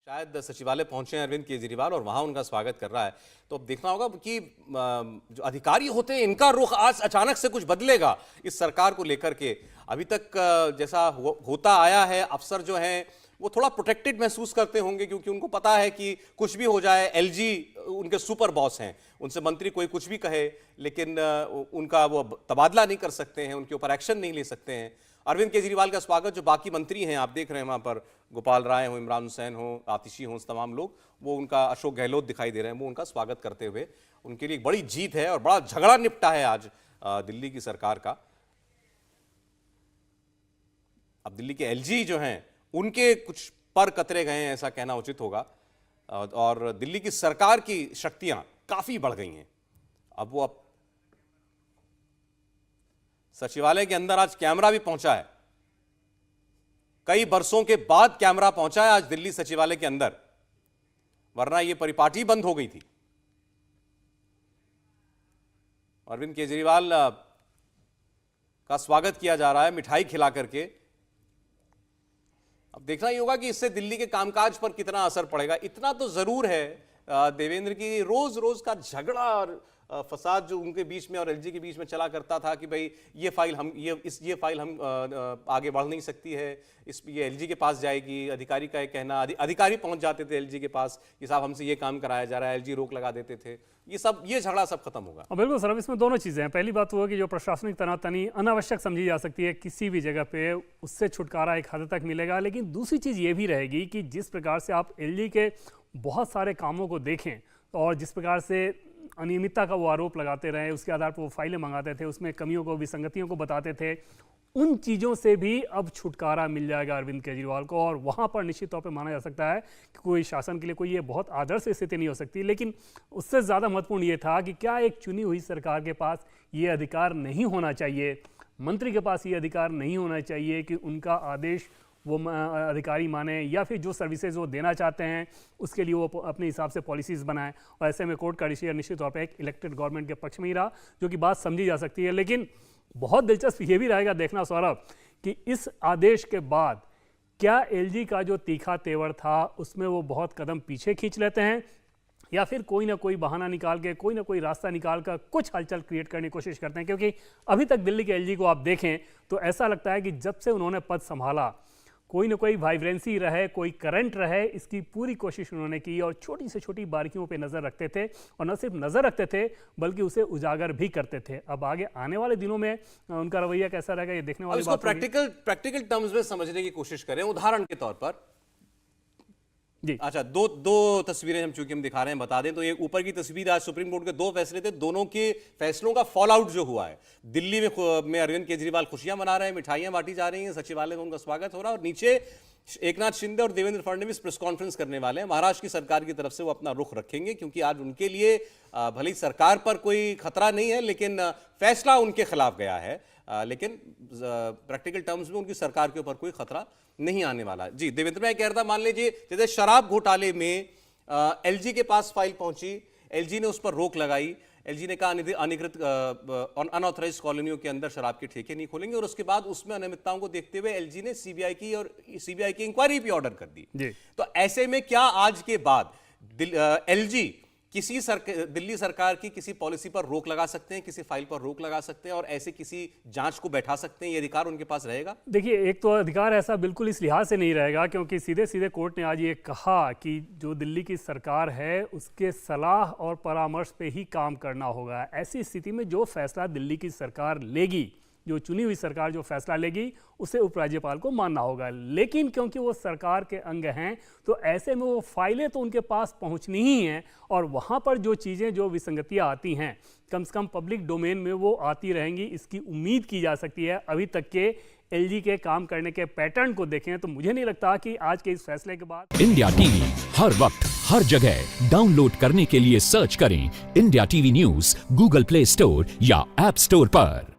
शायद सचिवालय पहुंचे हैं अरविंद केजरीवाल और वहां उनका स्वागत कर रहा है। तो अब देखना होगा कि जो अधिकारी होते हैं इनका रुख आज अचानक से कुछ बदलेगा इस सरकार को लेकर के। अभी तक जैसा होता आया है, अफसर जो हैं वो थोड़ा प्रोटेक्टेड महसूस करते होंगे क्योंकि उनको पता है कि कुछ भी हो जाए, एलजी उनके सुपर बॉस हैं, उनसे मंत्री कोई कुछ भी कहे लेकिन उनका वो तबादला नहीं कर सकते हैं, उनके ऊपर एक्शन नहीं ले सकते हैं। अरविंद केजरीवाल का स्वागत जो बाकी मंत्री हैं आप देख रहे हैं वहां पर, गोपाल राय हो, इमरान हुसैन हो, आतिशी हो, तमाम लोग वो उनका, अशोक गहलोत दिखाई दे रहे हैं, वो उनका स्वागत करते हुए, उनके लिए एक बड़ी जीत है और बड़ा झगड़ा निपटा है आज दिल्ली की सरकार का। अब दिल्ली के एलजी जो हैं उनके कुछ पर कतरे गए हैं ऐसा कहना उचित होगा और दिल्ली की सरकार की शक्तियां काफी बढ़ गई हैं। अब सचिवालय के अंदर आज कैमरा भी पहुंचा है, कई बरसों के बाद कैमरा पहुंचा है आज दिल्ली सचिवालय के अंदर, वरना यह परिपाटी बंद हो गई थी। अरविंद केजरीवाल का स्वागत किया जा रहा है मिठाई खिला करके। अब देखना ही होगा कि इससे दिल्ली के कामकाज पर कितना असर पड़ेगा। इतना तो जरूर है देवेंद्र की रोज रोज का झगड़ा और फसाद जो उनके बीच में और एलजी के बीच में चला करता था कि भाई ये फाइल हम आगे बढ़ नहीं सकती है, ये एलजी के पास जाएगी। अधिकारी का एक कहना, अधिकारी पहुंच जाते थे एलजी के पास कि साहब हमसे ये काम कराया जा रहा है, एलजी रोक लगा देते थे। ये झगड़ा सब खत्म होगा। बिल्कुल सर, इसमें दोनों चीजें हैं। पहली बात वो है कि जो प्रशासनिक तनातनी अनावश्यक समझी जा सकती है किसी भी जगह पे, उससे छुटकारा एक हद तक मिलेगा। लेकिन दूसरी चीज ये भी रहेगी कि जिस प्रकार से आप एलजी के बहुत सारे कामों को देखें और जिस प्रकार से अनियमितता का वो आरोप लगाते रहे, उसके आधार पर वो फाइलें मंगाते थे, उसमें कमियों को, विसंगतियों को बताते थे, उन चीज़ों से भी अब छुटकारा मिल जाएगा अरविंद केजरीवाल को। और वहाँ पर निश्चित तौर पे माना जा सकता है कि कोई शासन के लिए कोई ये बहुत आदर्श स्थिति नहीं हो सकती। लेकिन उससे ज़्यादा महत्वपूर्ण ये था कि क्या एक चुनी हुई सरकार के पास ये अधिकार नहीं होना चाहिए, मंत्री के पास ये अधिकार नहीं होना चाहिए कि उनका आदेश वो अधिकारी माने या फिर जो सर्विसेज वो देना चाहते हैं उसके लिए वो अपने हिसाब से पॉलिसीज़ बनाएं। और ऐसे में कोर्ट का डिसीजन निश्चित तौर पे एक इलेक्टेड गवर्नमेंट के पक्ष में ही रहा, जो कि बात समझी जा सकती है। लेकिन बहुत दिलचस्प ये भी रहेगा देखना सौरभ कि इस आदेश के बाद क्या एलजी का जो तीखा तेवर था उसमें वो बहुत कदम पीछे खींच लेते हैं या फिर कोई ना कोई बहाना निकाल के, कोई ना कोई रास्ता निकाल कर कुछ हलचल क्रिएट करने की कोशिश करते हैं। क्योंकि अभी तक दिल्ली के एलजी को आप देखें तो ऐसा लगता है कि जब से उन्होंने पद संभाला कोई ना कोई वाइब्रेंसी रहे, कोई करंट रहे, इसकी पूरी कोशिश उन्होंने की और छोटी से छोटी बारीकियों पे नज़र रखते थे और न सिर्फ नज़र रखते थे बल्कि उसे उजागर भी करते थे। अब आगे आने वाले दिनों में उनका रवैया कैसा रहेगा ये देखने वाली बात होगी। प्रैक्टिकल टर्म्स में समझने की कोशिश करें। उदाहरण के तौर पर जी, अच्छा, दो तस्वीरें हम चूंकि हम दिखा रहे हैं बता दें तो ये ऊपर की तस्वीर आज सुप्रीम कोर्ट के दो फैसले थे, दोनों के फैसलों का फॉल आउट जो हुआ है। दिल्ली में अरविंद केजरीवाल खुशियां मना रहे हैं, मिठाइयां बांटी जा रही हैं, सचिवालय में उनका स्वागत हो रहा है और नीचे एकनाथ शिंदे और देवेंद्र फडणवीस प्रेस कॉन्फ्रेंस करने वाले हैं। महाराष्ट्र की सरकार की तरफ से वो अपना रुख रखेंगे क्योंकि आज उनके लिए भले ही सरकार पर कोई खतरा नहीं है लेकिन फैसला उनके खिलाफ गया है, लेकिन प्रैक्टिकल टर्म्स में उनकी सरकार के ऊपर कोई खतरा नहीं आने वाला। जी देवेंद्र, मैं कह रहा था, मान लीजिए जैसे शराब घोटाले में एलजी के पास फाइल पहुंची, एलजी ने उस पर रोक लगाई, एलजी ने कहा अनधिकृत अनऑथराइज्ड कॉलोनियों के अंदर शराब के ठेके नहीं खोलेंगे और उसके बाद उसमें अनियमितताओं को देखते हुए एलजी ने सीबीआई की इंक्वायरी भी ऑर्डर कर दी। तो ऐसे में क्या आज के बाद एलजी दिल्ली सरकार की किसी पॉलिसी पर रोक लगा सकते हैं, किसी फाइल पर रोक लगा सकते हैं और ऐसे किसी जांच को बैठा सकते हैं? ये अधिकार उनके पास रहेगा? देखिए, एक तो अधिकार ऐसा बिल्कुल इस लिहाज से नहीं रहेगा क्योंकि सीधे सीधे कोर्ट ने आज ये कहा कि जो दिल्ली की सरकार है उसके सलाह और परामर्श पे ही काम करना होगा। ऐसी स्थिति में जो फैसला दिल्ली की सरकार लेगी, जो चुनी हुई सरकार जो फैसला लेगी उसे उपराज्यपाल को मानना होगा। लेकिन क्योंकि वो सरकार के अंग हैं तो ऐसे में वो फाइलें तो उनके पास पहुंचनी ही हैं और वहाँ पर जो चीज़ें, जो विसंगतियाँ आती हैं कम से कम पब्लिक डोमेन में वो आती रहेंगी, इसकी उम्मीद की जा सकती है। अभी तक के एलजी के काम करने के पैटर्न को देखें तो मुझे नहीं लगता कि आज के इस फैसले के बाद। इंडिया टीवी हर वक्त हर जगह डाउनलोड करने के लिए सर्च करें India TV news Google play store या ऐप स्टोर पर।